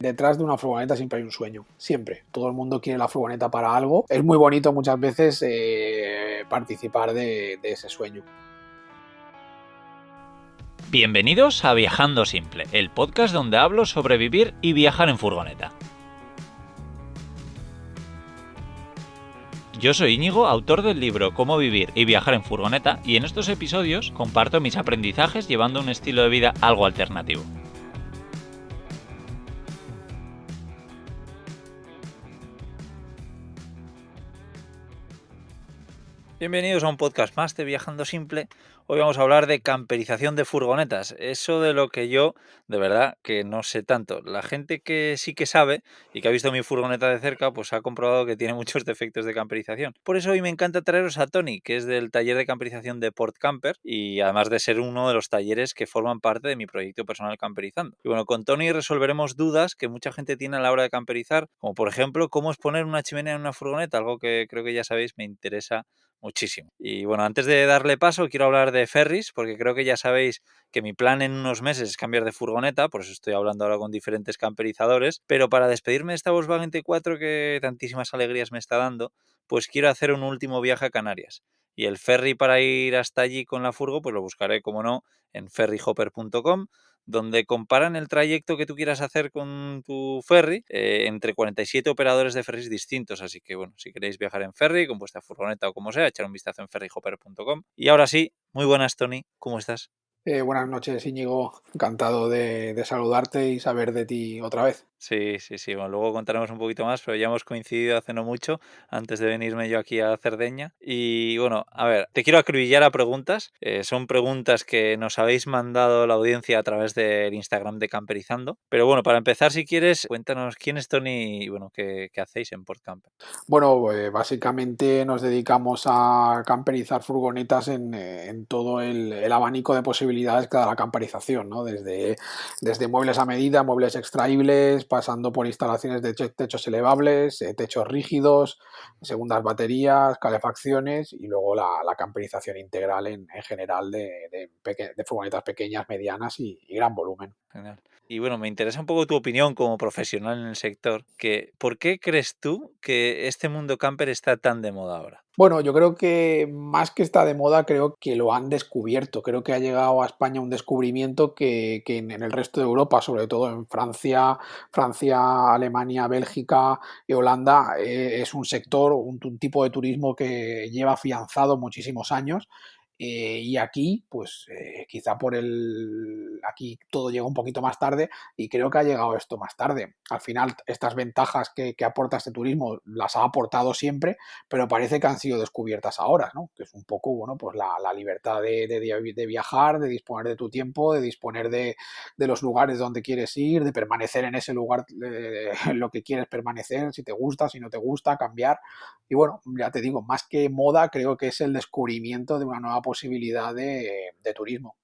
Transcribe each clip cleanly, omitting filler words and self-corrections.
Detrás de una furgoneta siempre hay un sueño, siempre. Todo el mundo quiere la furgoneta para algo. Es muy bonito muchas veces participar de ese sueño. Bienvenidos a Viajando Simple, el podcast donde hablo sobre vivir y viajar en furgoneta. Yo soy Íñigo, autor del libro Cómo vivir y viajar en furgoneta, y en estos episodios comparto mis aprendizajes llevando un estilo de vida algo alternativo. Bienvenidos a un podcast más de Viajando Simple. Hoy vamos a hablar de camperización de furgonetas. Eso de lo que yo, de verdad, que no sé tanto. La gente que sí que sabe y que ha visto mi furgoneta de cerca, pues ha comprobado que tiene muchos defectos de camperización. Por eso hoy me encanta traeros a Tony, que es del taller de camperización de Port Camper, y además de ser uno de los talleres que forman parte de mi proyecto personal Camperizando. Y bueno, con Tony resolveremos dudas que mucha gente tiene a la hora de camperizar, como por ejemplo, cómo es poner una chimenea en una furgoneta, algo que creo que ya sabéis me interesa muchísimo. Y bueno, antes de darle paso, quiero hablar de ferries, porque creo que ya sabéis que mi plan en unos meses es cambiar de furgoneta, por eso estoy hablando ahora con diferentes camperizadores, pero para despedirme de esta Volkswagen T4 que tantísimas alegrías me está dando, pues quiero hacer un último viaje a Canarias. Y el ferry para ir hasta allí con la furgo, pues lo buscaré, como no, en ferryhopper.com, donde comparan el trayecto que tú quieras hacer con tu ferry entre 47 operadores de ferries distintos. Así que, bueno, si queréis viajar en ferry, con vuestra furgoneta o como sea, echar un vistazo en ferryhopper.com. Y ahora sí, muy buenas, Tony. ¿Cómo estás? Buenas noches, Íñigo. Encantado de saludarte y saber de ti otra vez. Sí. Bueno, luego contaremos un poquito más, pero ya hemos coincidido hace no mucho, antes de venirme yo aquí a Cerdeña. Y bueno, a ver, te quiero acribillar a preguntas. Son preguntas que nos habéis mandado la audiencia a través del Instagram de Camperizando. Pero bueno, para empezar, si quieres, cuéntanos quién es Tony y bueno, qué hacéis en Port Camper. Bueno, básicamente nos dedicamos a camperizar furgonetas en todo el abanico de posibilidades que da la camperización, ¿no? Desde muebles a medida, muebles extraíbles, pasando por instalaciones de techos elevables, techos rígidos, segundas baterías, calefacciones y luego la camperización integral en general de furgonetas pequeñas, medianas y gran volumen. Genial. Y bueno, me interesa un poco tu opinión como profesional en el sector, que ¿por qué crees tú que este mundo camper está tan de moda ahora? Bueno, yo creo que más que está de moda, creo que lo han descubierto. Creo que ha llegado a España un descubrimiento que en el resto de Europa, sobre todo en Francia, Alemania, Bélgica y Holanda, es un sector, un tipo de turismo que lleva afianzado muchísimos años. Y aquí, pues quizá aquí todo llega un poquito más tarde y creo que ha llegado esto más tarde. Al final, estas ventajas que aporta este turismo las ha aportado siempre, pero parece que han sido descubiertas ahora, ¿no? Que es un poco, bueno, pues la libertad de viajar, de disponer de tu tiempo, de disponer de los lugares donde quieres ir, de permanecer en ese lugar en lo que quieres permanecer, si te gusta, si no te gusta, cambiar. Y bueno, ya te digo, más que moda, creo que es el descubrimiento de una nueva posibilidad de turismo.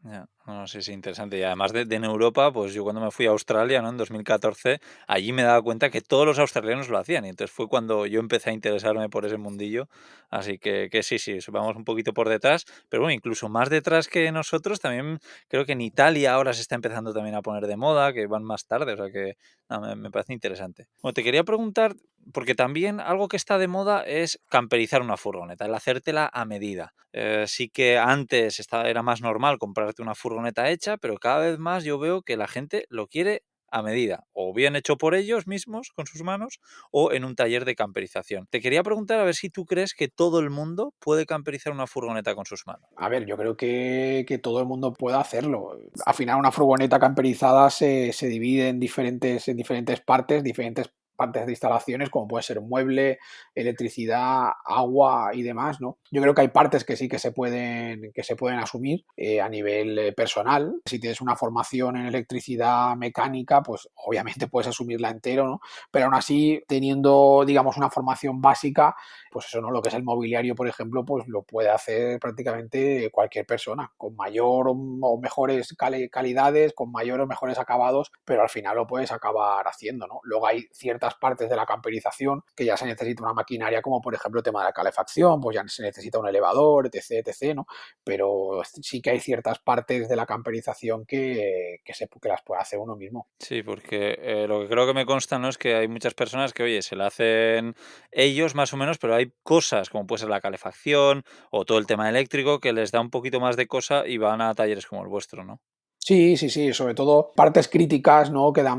Ya, no, sí, interesante. Y además en Europa, pues yo cuando me fui a Australia, ¿no? En 2014, allí me daba cuenta que todos los australianos lo hacían. Y entonces fue cuando yo empecé a interesarme por ese mundillo. Así que sí, vamos un poquito por detrás. Pero bueno, incluso más detrás que nosotros, también creo que en Italia ahora se está empezando también a poner de moda, que van más tarde. O sea que no, me parece interesante. Bueno, te quería preguntar, porque también algo que está de moda es camperizar una furgoneta, el hacértela a medida. Sí que antes era más normal comprarte una furgoneta hecha, pero cada vez más yo veo que la gente lo quiere a medida, o bien hecho por ellos mismos con sus manos, o en un taller de camperización. Te quería preguntar a ver si tú crees que todo el mundo puede camperizar una furgoneta con sus manos. A ver, yo creo que todo el mundo puede hacerlo. Al final, una furgoneta camperizada se divide en diferentes partes de instalaciones, como puede ser mueble, electricidad, agua y demás, ¿no? Yo creo que hay partes que sí que se pueden asumir a nivel personal. Si tienes una formación en electricidad mecánica, pues obviamente puedes asumirla entero, ¿no? Pero aún así, teniendo, digamos, una formación básica, pues eso, ¿no? Lo que es el mobiliario, por ejemplo, pues lo puede hacer prácticamente cualquier persona, con mayor o mejores calidades, con mayor o mejores acabados, pero al final lo puedes acabar haciendo, ¿no? Luego hay ciertas ciertas partes de la camperización que ya se necesita una maquinaria, como por ejemplo el tema de la calefacción, pues ya se necesita un elevador, etc, etc, ¿no? Pero sí que hay ciertas partes de la camperización que las puede hacer uno mismo. Sí, porque lo que creo que me consta, ¿no? Es que hay muchas personas que, oye, se la hacen ellos más o menos, pero hay cosas como puede ser la calefacción o todo el tema eléctrico que les da un poquito más de cosa y van a talleres como el vuestro, ¿no? Sí, sí, sí, sobre todo partes críticas, ¿no? Que dan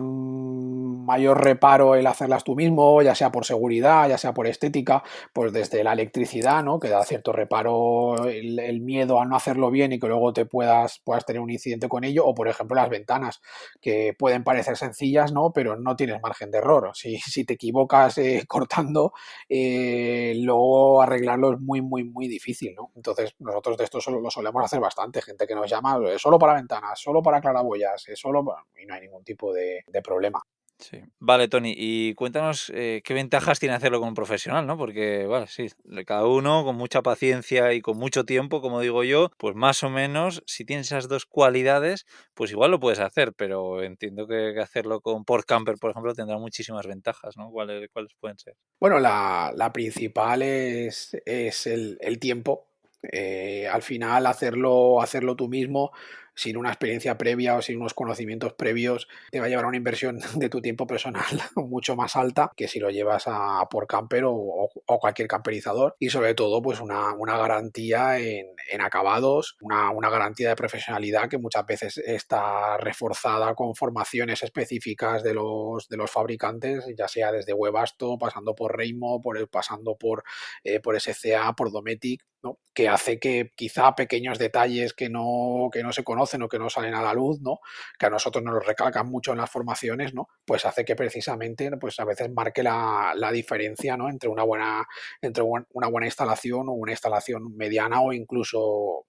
mayor reparo el hacerlas tú mismo, ya sea por seguridad, ya sea por estética, pues desde la electricidad, ¿no? Que da cierto reparo el miedo a no hacerlo bien y que luego puedas tener un incidente con ello, o por ejemplo las ventanas, que pueden parecer sencillas, ¿no? Pero no tienes margen de error. Si te equivocas cortando, luego arreglarlo es muy, muy, muy difícil, ¿no? Entonces nosotros de esto lo solemos hacer bastante, gente que nos llama solo para ventanas, solo para claraboyas, y no hay ningún tipo de problema. Sí. Vale, Tony, y cuéntanos qué ventajas tiene hacerlo con un profesional, ¿no? Porque, vale, sí, cada uno con mucha paciencia y con mucho tiempo, como digo yo, pues más o menos, si tienes esas dos cualidades, pues igual lo puedes hacer, pero entiendo que hacerlo con Port Camper, por ejemplo, tendrá muchísimas ventajas, ¿no? ¿Cuáles pueden ser? Bueno, la principal es el tiempo. Al final, hacerlo tú mismo, sin una experiencia previa o sin unos conocimientos previos, te va a llevar a una inversión de tu tiempo personal mucho más alta que si lo llevas por camper o cualquier camperizador. Y sobre todo, pues una garantía en acabados, una garantía de profesionalidad que muchas veces está reforzada con formaciones específicas de los fabricantes, ya sea desde Webasto, pasando por Reimo, pasando por SCA, por Dometic, ¿no? Que hace que quizá pequeños detalles que no se conocen o que no salen a la luz, ¿no? Que a nosotros nos lo recalcan mucho en las formaciones, ¿no? Pues hace que precisamente, pues a veces marque la diferencia, ¿no? Entre una buena instalación o una instalación mediana o incluso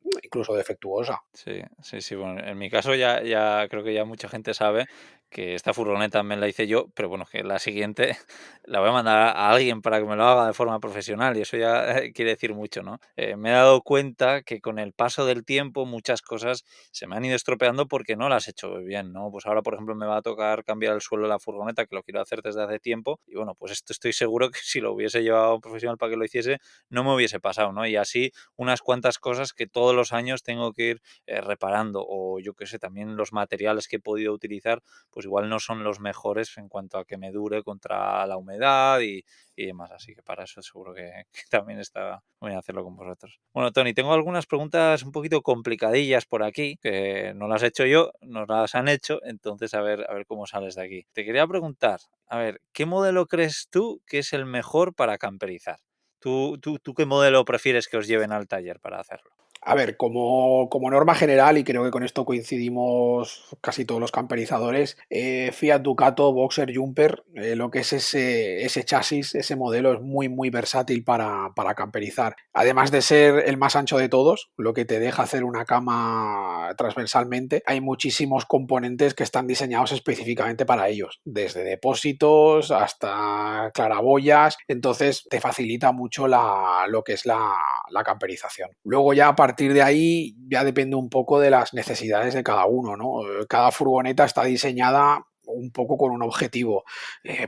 defectuosa. Sí, sí, sí. Bueno, en mi caso ya creo que ya mucha gente sabe que esta furgoneta me la hice yo, pero bueno, que la siguiente la voy a mandar a alguien para que me lo haga de forma profesional y eso ya quiere decir mucho, ¿no? Me he dado cuenta que con el paso del tiempo muchas cosas se me han ido estropeando porque no las he hecho bien, ¿no? Pues ahora, por ejemplo, me va a tocar cambiar el suelo de la furgoneta, que lo quiero hacer desde hace tiempo y bueno, pues esto estoy seguro que si lo hubiese llevado a un profesional para que lo hiciese, no me hubiese pasado, ¿no? Y así unas cuantas cosas que todos los años tengo que ir reparando o yo qué sé, también los materiales que he podido utilizar, pues igual no son los mejores en cuanto a que me dure contra la humedad y demás, así que para eso seguro que también está voy a hacerlo con vosotros. Bueno, Tony, tengo algunas preguntas un poquito complicadillas por aquí, que no las he hecho yo, nos las han hecho, entonces a ver cómo sales de aquí. Te quería preguntar, a ver, ¿qué modelo crees tú que es el mejor para camperizar? ¿Tú qué modelo prefieres que os lleven al taller para hacerlo? A ver, como norma general, y creo que con esto coincidimos casi todos los camperizadores, Fiat Ducato Boxer Jumper, lo que es ese chasis, ese modelo es muy, muy versátil para camperizar. Además de ser el más ancho de todos, lo que te deja hacer una cama transversalmente, hay muchísimos componentes que están diseñados específicamente para ellos, desde depósitos hasta claraboyas, entonces te facilita mucho lo que es la camperización. Luego ya a partir de ahí ya depende un poco de las necesidades de cada uno, ¿no? Cada furgoneta está diseñada un poco con un objetivo.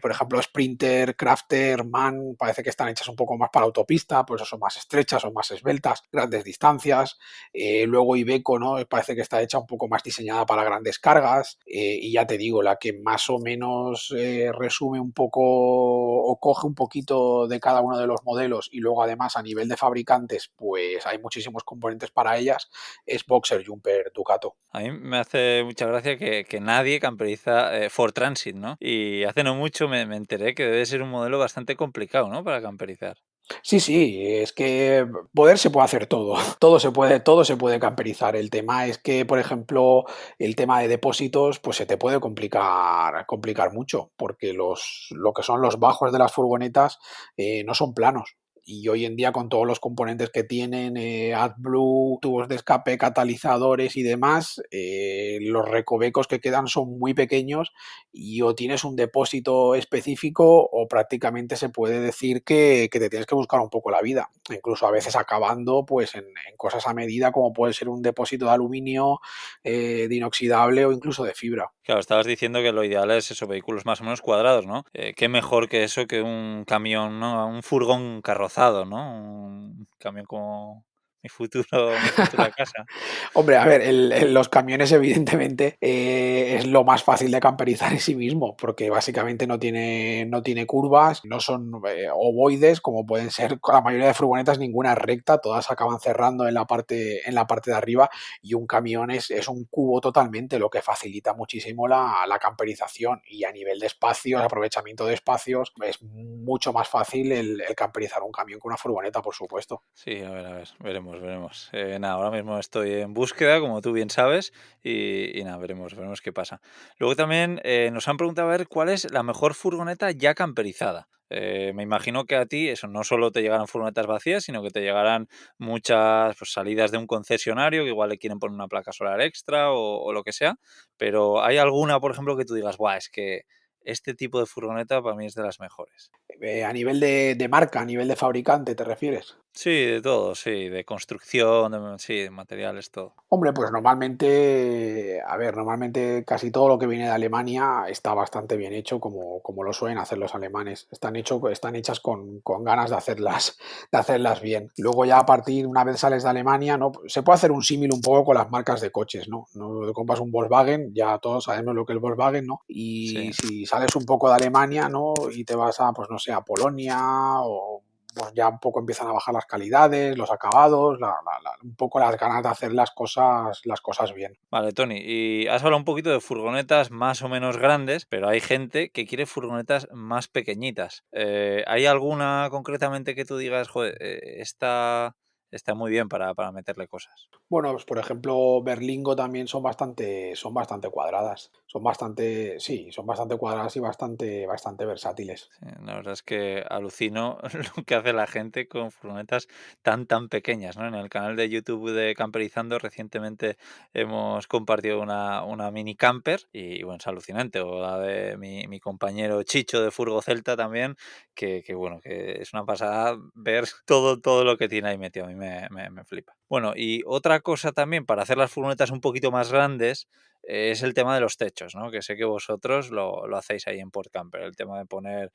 Por ejemplo, Sprinter, Crafter, MAN, parece que están hechas un poco más para autopista, pues son más estrechas, son más esbeltas, grandes distancias. Luego Iveco, ¿no? Parece que está hecha un poco más diseñada para grandes cargas. Y ya te digo, la que más o menos resume un poco o coge un poquito de cada uno de los modelos y luego además a nivel de fabricantes, pues hay muchísimos componentes para ellas, es Boxer Jumper Ducato. A mí me hace mucha gracia que nadie camperiza Ford Transit, ¿no? Y hace no mucho me enteré que debe ser un modelo bastante complicado, ¿no? Para camperizar. Sí, sí, es que poder se puede hacer todo, todo se puede camperizar. El tema es que, por ejemplo, el tema de depósitos, pues se te puede complicar mucho, porque lo que son los bajos de las furgonetas no son planos. y hoy en día con todos los componentes que tienen, AdBlue, tubos de escape, catalizadores y demás, los recovecos que quedan son muy pequeños y o tienes un depósito específico o prácticamente se puede decir que te tienes que buscar un poco la vida, incluso a veces acabando pues en cosas a medida como puede ser un depósito de aluminio, de inoxidable o incluso de fibra. Claro, estabas diciendo que lo ideal es eso, vehículos más o menos cuadrados, ¿no? Qué mejor que eso que un camión, ¿no? Un furgón carrozado, ¿no? Un camión como mi futura casa. Hombre, a ver, los camiones evidentemente es lo más fácil de camperizar en sí mismo, porque básicamente no tiene curvas, no son ovoides, como pueden ser con la mayoría de furgonetas, ninguna es recta, todas acaban cerrando en la parte de arriba y un camión es un cubo totalmente, lo que facilita muchísimo la camperización y a nivel de espacios, aprovechamiento de espacios, es mucho más fácil el camperizar un camión que una furgoneta, por supuesto. Sí, a ver, veremos, veremos. Nada, ahora mismo estoy en búsqueda, como tú bien sabes, y nada, veremos qué pasa. Luego también nos han preguntado a ver cuál es la mejor furgoneta ya camperizada. Me imagino que a ti eso no solo te llegarán furgonetas vacías, sino que te llegarán muchas pues, salidas de un concesionario que igual le quieren poner una placa solar extra o lo que sea, pero ¿hay alguna, por ejemplo, que tú digas, buah, es que este tipo de furgoneta para mí es de las mejores? A nivel de marca, a nivel de fabricante, ¿te refieres? Sí, de todo, sí, de construcción, sí, de materiales, todo. Hombre, pues normalmente, a ver, normalmente casi todo lo que viene de Alemania está bastante bien hecho, como lo suelen hacer los alemanes. Están hechas con ganas de hacerlas bien. Luego ya a partir, una vez sales de Alemania, ¿no? Se puede hacer un símil un poco con las marcas de coches, ¿no? No te compras un Volkswagen, ya todos sabemos lo que es el Volkswagen, ¿no? Sí. Y si sales un poco de Alemania, ¿no? Y te vas a, pues no sé, a Polonia o pues ya un poco empiezan a bajar las calidades, los acabados, un poco las ganas de hacer las cosas bien. Vale, Tony, y has hablado un poquito de furgonetas más o menos grandes, pero hay gente que quiere furgonetas más pequeñitas. ¿Hay alguna concretamente que tú digas, joder, esta está muy bien para meterle cosas? Bueno, pues por ejemplo, Berlingo también son bastante cuadradas. Sí, son bastante cuadradas y bastante versátiles. Sí, la verdad es que alucino lo que hace la gente con furgonetas tan pequeñas, ¿no? En el canal de YouTube de Camperizando recientemente hemos compartido una mini camper y bueno, es alucinante. O la de mi compañero Chicho de Furgo Celta también, que bueno, que es una pasada ver todo lo que tiene ahí metido. A mí me flipa. Bueno, y otra cosa también para hacer las furgonetas un poquito más grandes es el tema de los techos, ¿no? Que sé que vosotros lo hacéis ahí en Port Camper, el tema de poner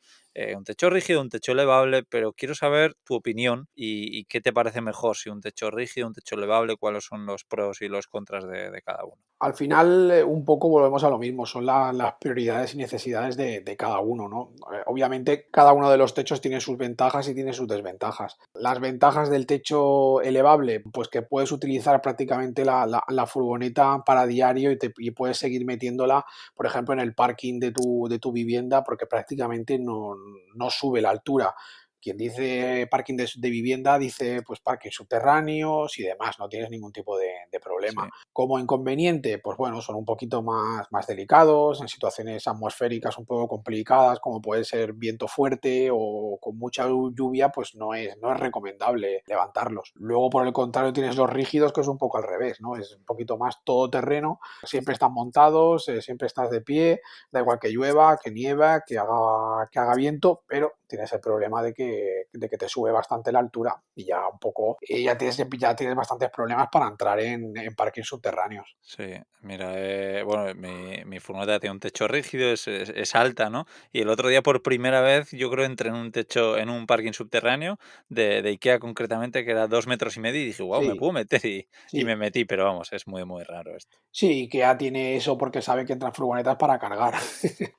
un techo rígido, un techo elevable, pero quiero saber tu opinión y qué te parece mejor, si un techo rígido, un techo elevable, cuáles son los pros y los contras de cada uno. Al final, un poco volvemos a lo mismo, son las prioridades y necesidades de cada uno, ¿no? Obviamente, cada uno de los techos tiene sus ventajas y tiene sus desventajas. Las ventajas del techo elevable, pues que puedes utilizar prácticamente la furgoneta para diario y puedes seguir metiéndola, por ejemplo, en el parking de tu vivienda, porque prácticamente no sube la altura. Quien dice parking de vivienda dice pues parking subterráneos y demás, no tienes ningún tipo de problema. Sí, Como inconveniente, pues bueno, son un poquito más delicados, en situaciones atmosféricas un poco complicadas, como puede ser viento fuerte o con mucha lluvia, pues no es recomendable levantarlos. Luego, por el contrario, tienes los rígidos, que es un poco al revés, ¿no? Es un poquito más todoterreno, siempre están montados, siempre estás de pie, da igual que llueva, que nieva, que haga viento, pero tienes el problema de que te sube bastante la altura y ya un poco, ya tienes bastantes problemas para entrar en parkings subterráneos. sí. Mira, bueno, mi furgoneta tiene un techo rígido, es alta, ¿no? Y el otro día por primera vez yo creo entré en un techo, en un parking subterráneo de IKEA concretamente, que era 2,5 metros y dije, wow, me Sí, puedo meter y me sí, metí, pero vamos, es muy raro esto. sí, que ya tiene eso porque sabe que entran furgonetas para cargar.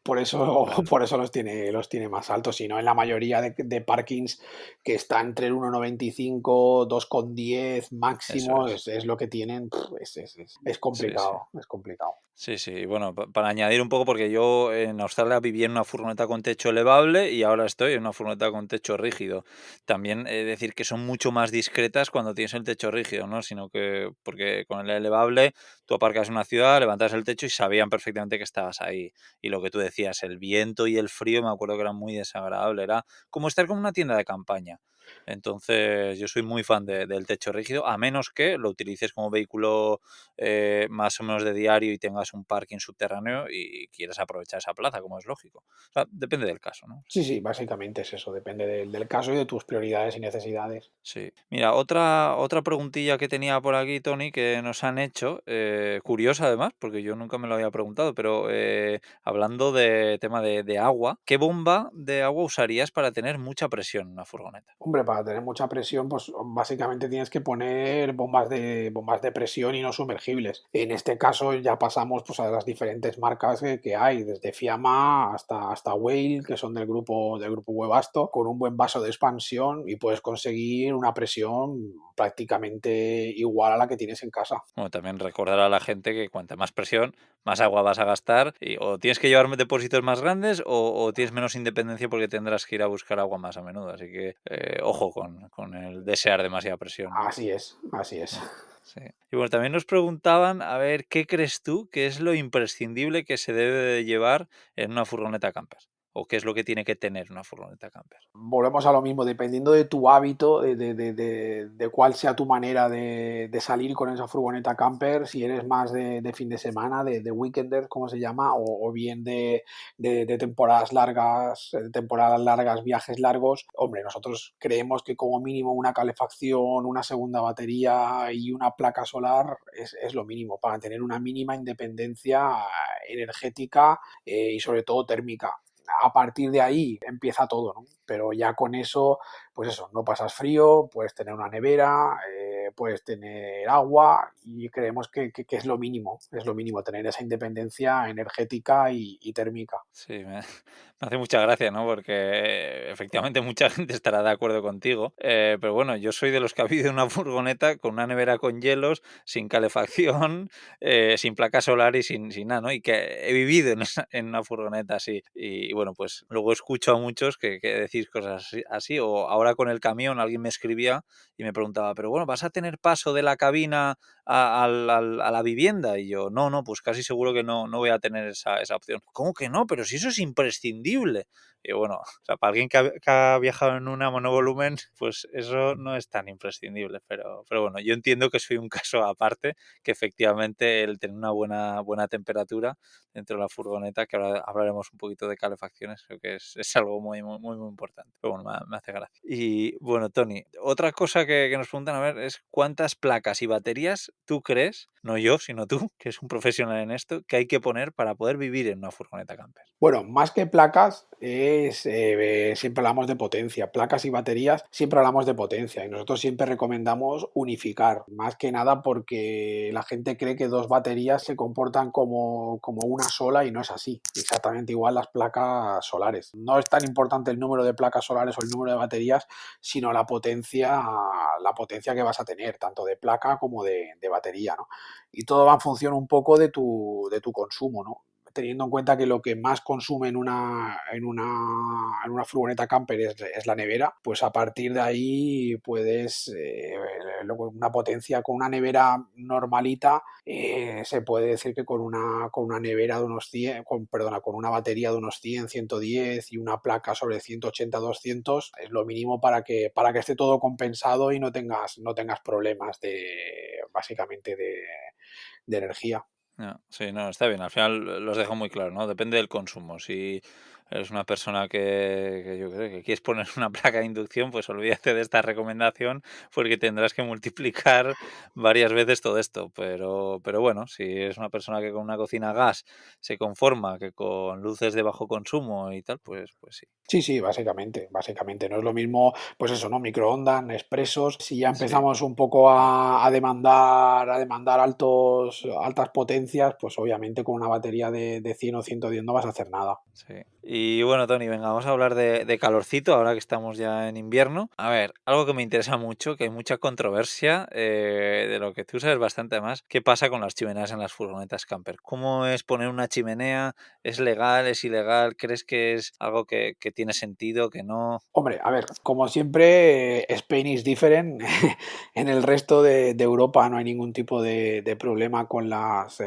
Por eso, Claro, por eso los tiene más altos. Si no, en la mayoría de parkings que está entre el 1,95, 2,10 eso máximo, es. es lo que tienen. Es Sí, sí. complicado, es complicado. Sí, sí, y bueno, para añadir un poco, porque yo en Australia viví en una furgoneta con techo elevable y ahora estoy en una furgoneta con techo rígido. También he de decir que son mucho más discretas cuando tienes el techo rígido, ¿no? Sino que, porque con el elevable tú aparcas en una ciudad, levantas el techo y sabían perfectamente que estabas ahí. Y lo que tú decías, el viento y el frío, me acuerdo que era muy desagradable, era como estar como en una tienda de campaña. Entonces, yo soy muy fan del techo rígido, a menos que lo utilices como vehículo más o menos de diario y tengas un parking subterráneo y quieras aprovechar esa plaza, como es lógico. O sea, depende del caso, ¿no? Sí, sí, básicamente es eso, depende del caso y de tus prioridades y necesidades. Sí. Mira, otra preguntilla que tenía por aquí, Tony, que nos han hecho, curiosa además, porque yo nunca me lo había preguntado, pero hablando de tema de agua, ¿qué bomba de agua usarías para tener mucha presión en una furgoneta? Hombre, para tener mucha presión, pues básicamente tienes que poner bombas de presión y no sumergibles. En este caso ya pasamos pues, a las diferentes marcas que hay, desde Fiamma hasta Whale, que son del grupo Webasto, con un buen vaso de expansión y puedes conseguir una presión prácticamente igual a la que tienes en casa. Bueno, también recordar a la gente que cuanta más presión, más agua vas a gastar y o tienes que llevar depósitos más grandes o tienes menos independencia porque tendrás que ir a buscar agua más a menudo. Así que ojo con el desear demasiada presión, ¿no? Así es, así es. Sí. Y bueno, también nos preguntaban, a ver, ¿qué crees tú que es lo imprescindible que se debe de llevar en una furgoneta camper? ¿O qué es lo que tiene que tener una furgoneta camper? Volvemos a lo mismo, dependiendo de tu hábito, de cuál sea tu manera de salir con esa furgoneta camper, si eres más de fin de semana, de weekender, como se llama, o bien de temporadas largas, viajes largos. Hombre, nosotros creemos que como mínimo una calefacción, una segunda batería y una placa solar es lo mínimo para tener una mínima independencia energética y sobre todo térmica. A partir de ahí empieza todo, ¿no? Pero ya con eso, pues eso, no pasas frío, puedes tener una nevera, puedes tener agua y creemos que es lo mínimo, tener esa independencia energética y térmica. Sí, me hace mucha gracia, ¿no? Porque efectivamente mucha gente estará de acuerdo contigo. Pero bueno, yo soy de los que ha habido una furgoneta con una nevera con hielos, sin calefacción, sin placa solar y sin nada, ¿no? Y que he vivido en una furgoneta así. Y bueno, pues luego escucho a muchos que decís cosas así. O ahora con el camión alguien me escribía y me preguntaba, pero bueno, ¿vas a tener paso de la cabina a la vivienda? Y yo, no, pues casi seguro que no voy a tener esa opción. ¿Cómo que no? Pero si eso es imprescindible. Y bueno, o sea, para alguien que ha viajado en una monovolumen, pues eso no es tan imprescindible. Pero bueno, yo entiendo que soy un caso aparte, que efectivamente el tener una buena temperatura dentro de la furgoneta, que ahora hablaremos un poquito de calefacciones, creo que es algo muy importante. Pero bueno, me hace gracia. Y bueno, Tony, otra cosa que nos preguntan, a ver, es cuántas placas y baterías tú crees, no yo, sino tú, que es un profesional en esto, que hay que poner para poder vivir en una furgoneta camper. Bueno, más que placas, siempre hablamos de potencia. Placas y baterías, siempre hablamos de potencia. Y nosotros siempre recomendamos unificar. Más que nada porque la gente cree que dos baterías se comportan como una sola y no es así. Exactamente igual las placas solares. No es tan importante el número de placas solares o el número de baterías, sino la potencia que vas a tener, tanto de placa como de batería, ¿no? Y todo va en función un poco de tu consumo, ¿no? Teniendo en cuenta que lo que más consume en una furgoneta camper es la nevera, pues a partir de ahí puedes, una potencia con una nevera normalita, se puede decir que con una nevera de unos 100, perdona, con una batería de unos 100, 110 y una placa sobre 180, 200, es lo mínimo para que esté todo compensado y no tengas problemas básicamente de energía. No, sí, no, está bien. Al final los dejo muy claro, ¿no? Depende del consumo. Si eres una persona que yo creo que quieres poner una placa de inducción, pues olvídate de esta recomendación porque tendrás que multiplicar varias veces todo esto. Pero bueno, si es una persona que con una cocina a gas se conforma, que con luces de bajo consumo y tal, pues sí. Sí, sí, básicamente. No es lo mismo, pues eso, ¿no? Microondas, expresos. Si ya Sí. empezamos un poco a demandar altas potencias, pues obviamente con una batería de 100 o 110 no vas a hacer nada. Sí. Y bueno, Tony, venga, vamos a hablar de calorcito, ahora que estamos ya en invierno. A ver, algo que me interesa mucho, que hay mucha controversia, de lo que tú sabes bastante más, ¿qué pasa con las chimeneas en las furgonetas camper? ¿Cómo es poner una chimenea? ¿Es legal? ¿Es ilegal? ¿Crees que es algo que tiene sentido, que no? Hombre, a ver, como siempre, Spain is different. En el resto de Europa no hay ningún tipo de problema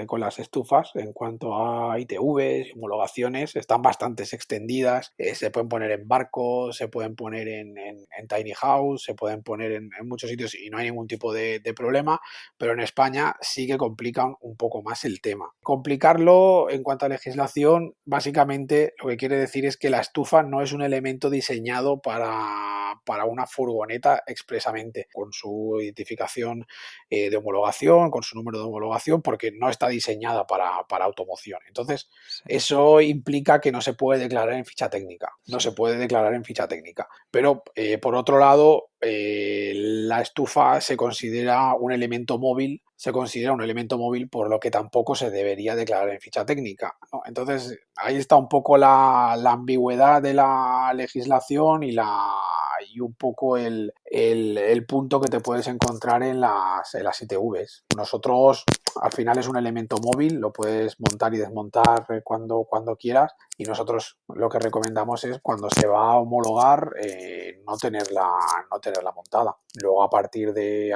con las estufas en cuanto a ITVs, homologaciones, están bastante extendidas, se pueden poner en barcos, se pueden poner en tiny house, se pueden poner en muchos sitios y no hay ningún tipo de problema, pero en España sí que complican un poco más el tema. Complicarlo en cuanto a legislación, básicamente lo que quiere decir es que la estufa no es un elemento diseñado para una furgoneta expresamente, con su identificación de homologación, con su número de homologación, porque no está diseñada para automoción. Entonces, Sí, eso implica que no se puede declarar en ficha técnica, no sí, se puede declarar en ficha técnica. Pero, por otro lado, la estufa se considera un elemento móvil, por lo que tampoco se debería declarar en ficha técnica, ¿no? Entonces, ahí está un poco la ambigüedad de la legislación y un poco el punto que te puedes encontrar en las ITVs. Nosotros, al final, es un elemento móvil, lo puedes montar y desmontar cuando quieras, y nosotros lo que recomendamos es, cuando se va a homologar, no tenerla montada. Luego, a partir de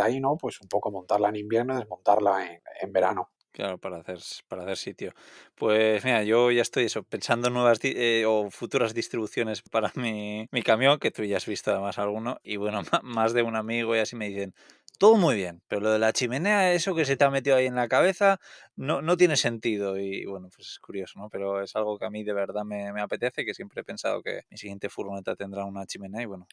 ahí, ¿no? Pues un poco montarla en invierno y desmontarla en verano. claro, para hacer sitio. Pues mira, yo ya estoy eso, pensando en nuevas o futuras distribuciones para mi camión, que tú ya has visto además alguno, y bueno, más de un amigo y así me dicen, todo muy bien, pero lo de la chimenea, eso que se te ha metido ahí en la cabeza, no tiene sentido. Y bueno, pues es curioso, ¿no? Pero es algo que a mí de verdad me apetece, que siempre he pensado que mi siguiente furgoneta tendrá una chimenea y bueno,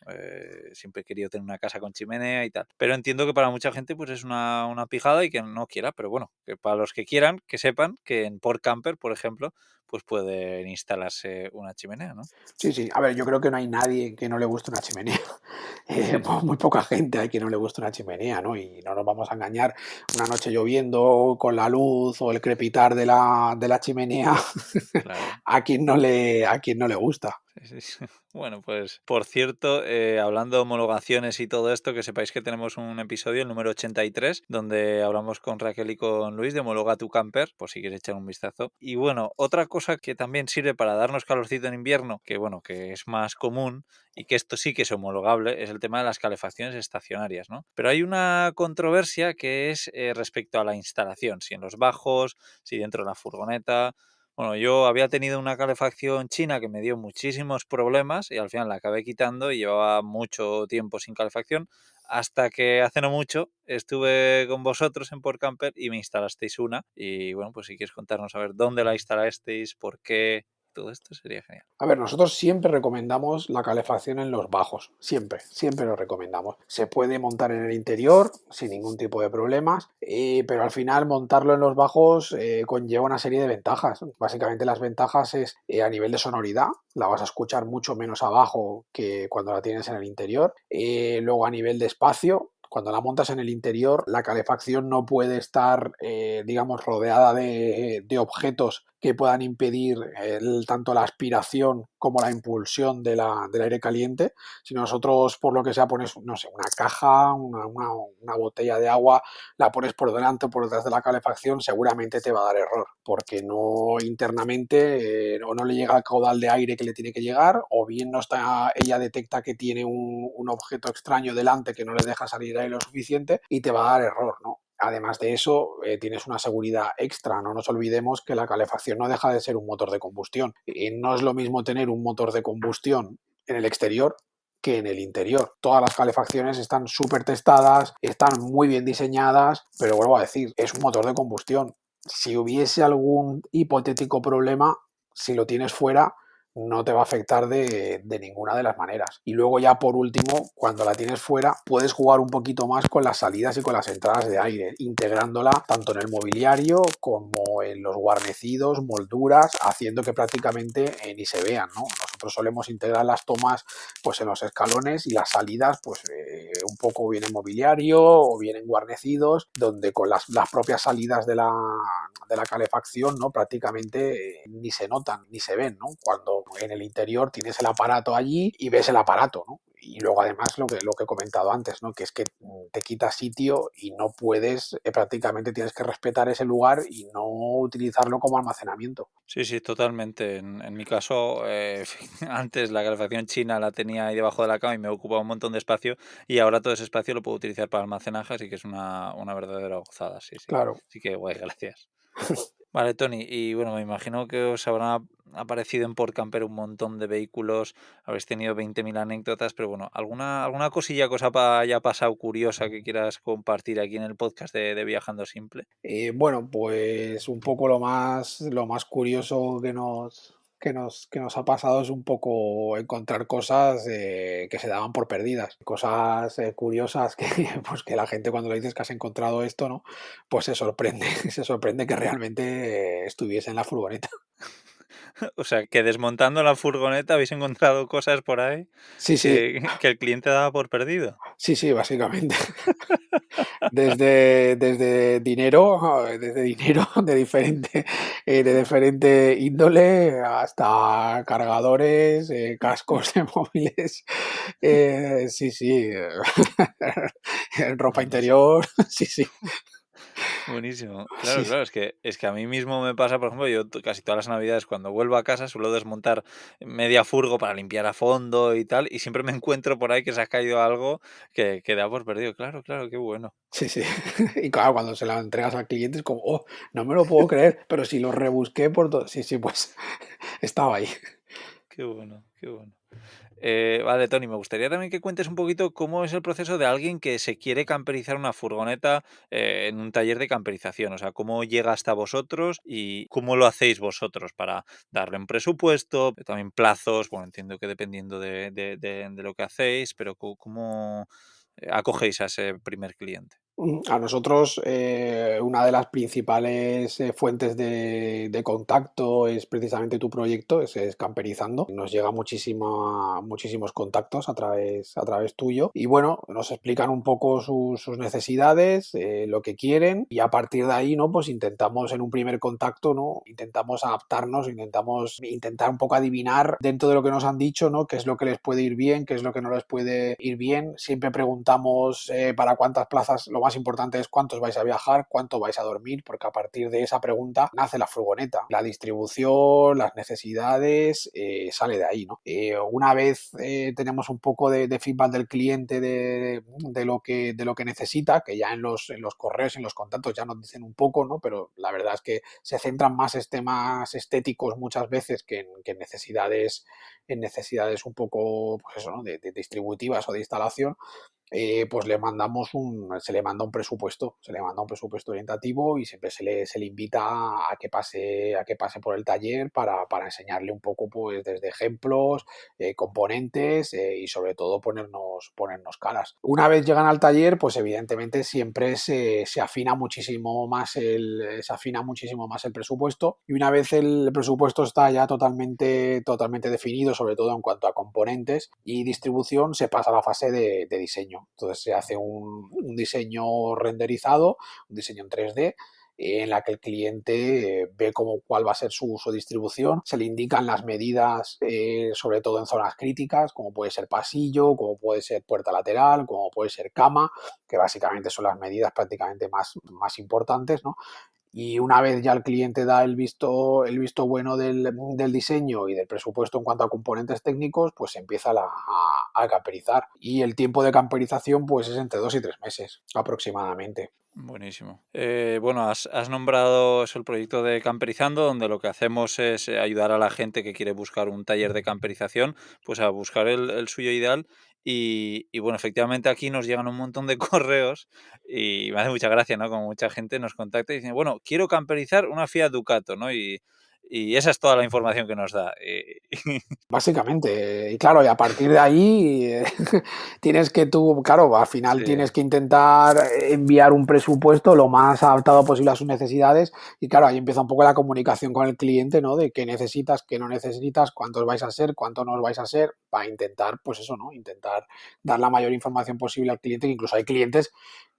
siempre he querido tener una casa con chimenea y tal. Pero entiendo que para mucha gente pues es una pijada y que no quiera, pero bueno, que para los que quieran, que sepan que en Port Camper, por ejemplo, pues pueden instalarse una chimenea, ¿no? Sí, sí. A ver, yo creo que no hay nadie que no le guste una chimenea. Sí, sí, Muy poca gente hay que no le guste una chimenea, ¿no? Y no nos vamos a engañar, una noche lloviendo con la luz o el crepitar de la chimenea, claro. a quien no le gusta. Sí, sí, sí. Bueno, pues por cierto, hablando de homologaciones y todo esto, que sepáis que tenemos un episodio, el número 83, donde hablamos con Raquel y con Luis de Homologa tu Camper, por si quieres echar un vistazo. Y bueno, otra cosa que también sirve para darnos calorcito en invierno, que bueno, que es más común y que esto sí que es homologable, es el tema de las calefacciones estacionarias, ¿no? Pero hay una controversia que es respecto a la instalación, si en los bajos, si dentro de la furgoneta. Bueno, yo había tenido una calefacción china que me dio muchísimos problemas y al final la acabé quitando y llevaba mucho tiempo sin calefacción hasta que hace no mucho estuve con vosotros en Port Camper y me instalasteis una. Y bueno, pues si quieres contarnos a ver dónde la instalasteis, por qué, todo esto sería genial. A ver, nosotros siempre recomendamos la calefacción en los bajos, siempre, siempre lo recomendamos. Se puede montar en el interior sin ningún tipo de problemas, pero al final montarlo en los bajos conlleva una serie de ventajas. Básicamente las ventajas es a nivel de sonoridad, la vas a escuchar mucho menos abajo que cuando la tienes en el interior. Luego a nivel de espacio, cuando la montas en el interior, la calefacción no puede estar, digamos, rodeada de objetos que puedan impedir tanto la aspiración como la impulsión del aire caliente. Si nosotros, por lo que sea, pones, no sé, una caja, una botella de agua, la pones por delante o por detrás de la calefacción, seguramente te va a dar error, porque no internamente o no le llega el caudal de aire que le tiene que llegar, o bien ella detecta que tiene un objeto extraño delante que no le deja salir aire lo suficiente y te va a dar error, ¿no? Además de eso, tienes una seguridad extra. No nos olvidemos que la calefacción no deja de ser un motor de combustión. Y no es lo mismo tener un motor de combustión en el exterior que en el interior. Todas las calefacciones están súper testadas, están muy bien diseñadas, pero vuelvo a decir, es un motor de combustión. Si hubiese algún hipotético problema, si lo tienes fuera, no te va a afectar de ninguna de las maneras. Y luego ya por último, cuando la tienes fuera, puedes jugar un poquito más con las salidas y con las entradas de aire, integrándola tanto en el mobiliario como en los guarnecidos, molduras, haciendo que prácticamente ni se vean, ¿no? Nosotros solemos integrar las tomas pues en los escalones y las salidas pues un poco bien en mobiliario o bien en guarnecidos, donde con las propias salidas de la calefacción, ¿no? Prácticamente ni se notan ni se ven, ¿no? Cuando en el interior tienes el aparato allí y ves el aparato, ¿no? Y luego además lo que he comentado antes, ¿no? Que es que te quita sitio y no puedes, prácticamente tienes que respetar ese lugar y no utilizarlo como almacenamiento. Sí, sí, totalmente. En mi caso, antes la calefacción china la tenía ahí debajo de la cama y me ocupaba un montón de espacio y ahora todo ese espacio lo puedo utilizar para almacenaje, así que es una verdadera gozada, sí, sí. Claro. Así que guay, gracias. Vale, Tony, y bueno, me imagino que os habrán aparecido en PortCamper un montón de vehículos, habéis tenido 20.000 anécdotas, pero bueno, ¿alguna cosilla que os haya pasado curiosa que quieras compartir aquí en el podcast de Viajando Simple? Bueno, pues un poco lo más curioso que nos ha pasado es un poco encontrar cosas que se daban por perdidas, cosas curiosas que, pues que la gente cuando le dices que has encontrado esto, ¿no? Pues se sorprende, se sorprende que realmente estuviese en la furgoneta. O sea, que desmontando la furgoneta habéis encontrado cosas por ahí Sí, sí, que el cliente daba por perdido. sí, sí, básicamente. Desde dinero de diferente índole hasta cargadores, cascos de móviles, sí, sí, ropa Buenísimo. interior, sí, sí, Buenísimo. Claro, sí, claro, es que a mí mismo me pasa, por ejemplo, yo casi todas las navidades cuando vuelvo a casa suelo desmontar media furgo para limpiar a fondo y tal, y siempre me encuentro por ahí que se ha caído algo que da por perdido. Claro, claro, qué bueno. sí, sí. Y claro, cuando se la entregas al cliente es como, oh, no me lo puedo creer, pero si lo rebusqué por todo, sí, sí, pues estaba ahí. Qué bueno, qué bueno. Vale, Tony, me gustaría también que cuentes un poquito cómo es el proceso de alguien que se quiere camperizar una furgoneta en un taller de camperización. O sea, cómo llega hasta vosotros y cómo lo hacéis vosotros para darle un presupuesto, también plazos. Bueno, entiendo que dependiendo de lo que hacéis, pero cómo acogéis a ese primer cliente. A nosotros, una de las principales fuentes de contacto es precisamente tu proyecto, es Camperizando. Nos llega muchísimos contactos a través tuyo y bueno, nos explican un poco sus necesidades, lo que quieren y a partir de ahí, ¿no? Pues intentamos en un primer contacto, ¿no? Intentamos adaptarnos, intentamos intentar un poco adivinar dentro de lo que nos han dicho, ¿no? Qué es lo que les puede ir bien, qué es lo que no les puede ir bien. Siempre preguntamos para cuántas plazas, lo más importante es cuántos vais a viajar, cuánto vais a dormir, porque a partir de esa pregunta nace la furgoneta. La distribución, las necesidades, sale de ahí, ¿no? Una vez tenemos un poco de feedback del cliente de lo que necesita, que ya en los correos, en los contactos ya nos dicen un poco, ¿no? Pero la verdad es que se centran más en temas estéticos muchas veces que en necesidades un poco, pues eso, ¿no? de distributivas o de instalación, pues se le manda un presupuesto orientativo y siempre se le invita a que pase por el taller para enseñarle un poco, pues desde ejemplos, componentes y sobre todo ponernos caras. Una vez llegan al taller, pues evidentemente siempre se afina muchísimo más el presupuesto y una vez el presupuesto está ya totalmente definido, sobre todo en cuanto a componentes y distribución, se pasa a la fase de diseño. Entonces se hace un diseño renderizado, un diseño en 3D, en la que el cliente ve cuál va a ser su distribución, se le indican las medidas, sobre todo en zonas críticas, como puede ser pasillo, como puede ser puerta lateral, como puede ser cama, que básicamente son las medidas prácticamente más importantes, ¿no? Y una vez ya el cliente da el visto bueno del diseño y del presupuesto en cuanto a componentes técnicos, pues se empieza a camperizar. Y el tiempo de camperización pues es entre 2 y 3 meses aproximadamente. Buenísimo. Bueno, has nombrado eso, el proyecto de Camperizando, donde lo que hacemos es ayudar a la gente que quiere buscar un taller de camperización, pues a buscar el suyo ideal. Y bueno, efectivamente aquí nos llegan un montón de correos y me hace mucha gracia, ¿no? Como mucha gente nos contacta y dice, bueno, quiero camperizar una Fiat Ducato, ¿no? Y esa es toda la información que nos da. Básicamente, y claro, y a partir de ahí tienes que tú, claro, al final Sí. tienes que intentar enviar un presupuesto lo más adaptado posible a sus necesidades y claro, ahí empieza un poco la comunicación con el cliente, ¿no? De qué necesitas, qué no necesitas, cuántos vais a ser, cuánto no os vais a ser, para intentar, pues eso, ¿no? Intentar dar la mayor información posible al cliente, que incluso hay clientes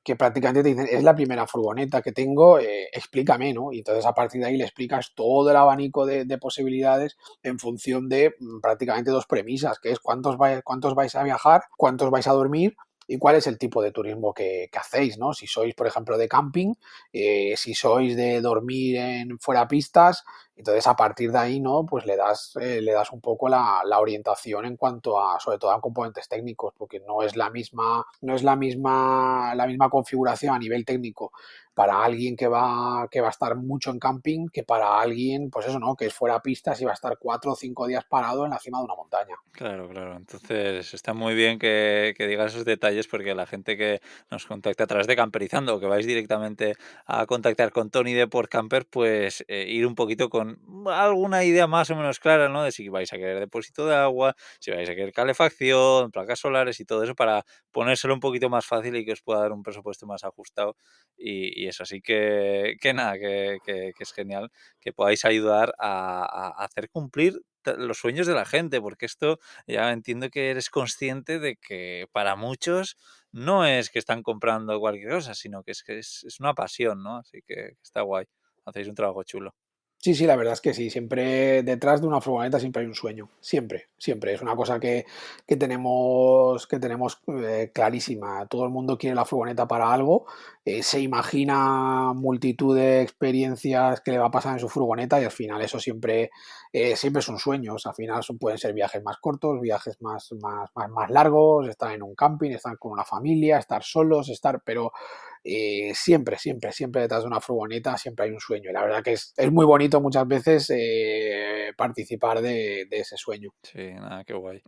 que prácticamente te dicen, es la primera furgoneta que tengo, explícame, ¿no? Y entonces a partir de ahí le explicas todo el abanico de posibilidades en función de prácticamente dos premisas, que es cuántos vais a viajar, cuántos vais a dormir y cuál es el tipo de turismo que hacéis, ¿no? Si sois, por ejemplo, de camping, si sois de dormir en fuera pistas, Entonces, a partir de ahí, ¿no? Pues le das un poco la orientación en cuanto a, sobre todo a componentes técnicos, porque no es la misma configuración a nivel técnico para alguien que va a estar mucho en camping que para alguien, pues eso, ¿no? Que es fuera pistas y va a estar 4 o 5 días parado en la cima de una montaña. Claro, claro. Entonces está muy bien que digas esos detalles porque la gente que nos contacta a través de Camperizando o que vais directamente a contactar con Tony de Por Camper, pues ir un poquito con alguna idea más o menos clara, ¿no? De si vais a querer depósito de agua, si vais a querer calefacción, placas solares y todo eso para ponérselo un poquito más fácil y que os pueda dar un presupuesto más ajustado. Y eso, así que nada, que es genial que podáis ayudar a hacer cumplir los sueños de la gente, porque esto ya entiendo que eres consciente de que para muchos no es que están comprando cualquier cosa, sino que es una pasión, ¿no? Así que está guay. Hacéis un trabajo chulo. Sí, sí, la verdad es que sí. Siempre detrás de una furgoneta siempre hay un sueño. Siempre, siempre. Es una cosa que tenemos clarísima. Todo el mundo quiere la furgoneta para algo. Se imagina multitud de experiencias que le va a pasar en su furgoneta y al final eso siempre, siempre son sueños. Al final pueden ser viajes más cortos, viajes más largos, estar en un camping, estar con una familia, estar solos, pero siempre, siempre, siempre detrás de una furgoneta siempre hay un sueño. Y la verdad que es muy bonito muchas veces participar de ese sueño. Sí, nada, qué guay.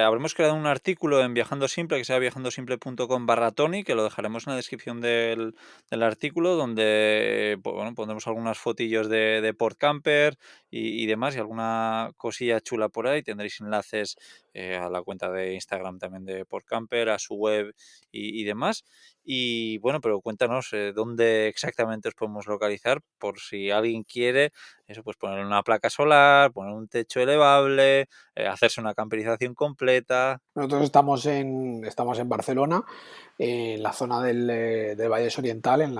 Habremos creado un artículo en Viajando Simple, que sea viajandosimple.com/Tony, que lo dejaremos en la descripción del artículo, donde pues, bueno, pondremos algunas fotillos de Port Camper y demás, y alguna cosilla chula por ahí. Tendréis enlaces a la cuenta de Instagram también de Port Camper, a su web y demás. Y bueno, pero cuéntanos dónde exactamente os podemos localizar, por si alguien quiere, eso, pues poner una placa solar, poner un techo elevable, hacerse una camperización completa. Nosotros estamos en Barcelona, en la zona del Vallès Oriental, en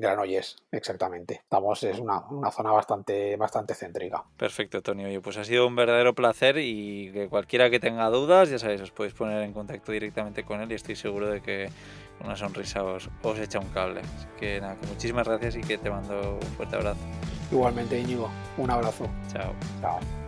Granollers, exactamente. Es una zona bastante céntrica. Perfecto, Tony. Oye, pues ha sido un verdadero placer y que cualquiera que tenga dudas, ya sabéis, os podéis poner en contacto directamente con él y estoy seguro de que con una sonrisa os echa un cable. Así que nada, que muchísimas gracias y que te mando un fuerte abrazo. Igualmente, Íñigo, un abrazo. Chao. Chao.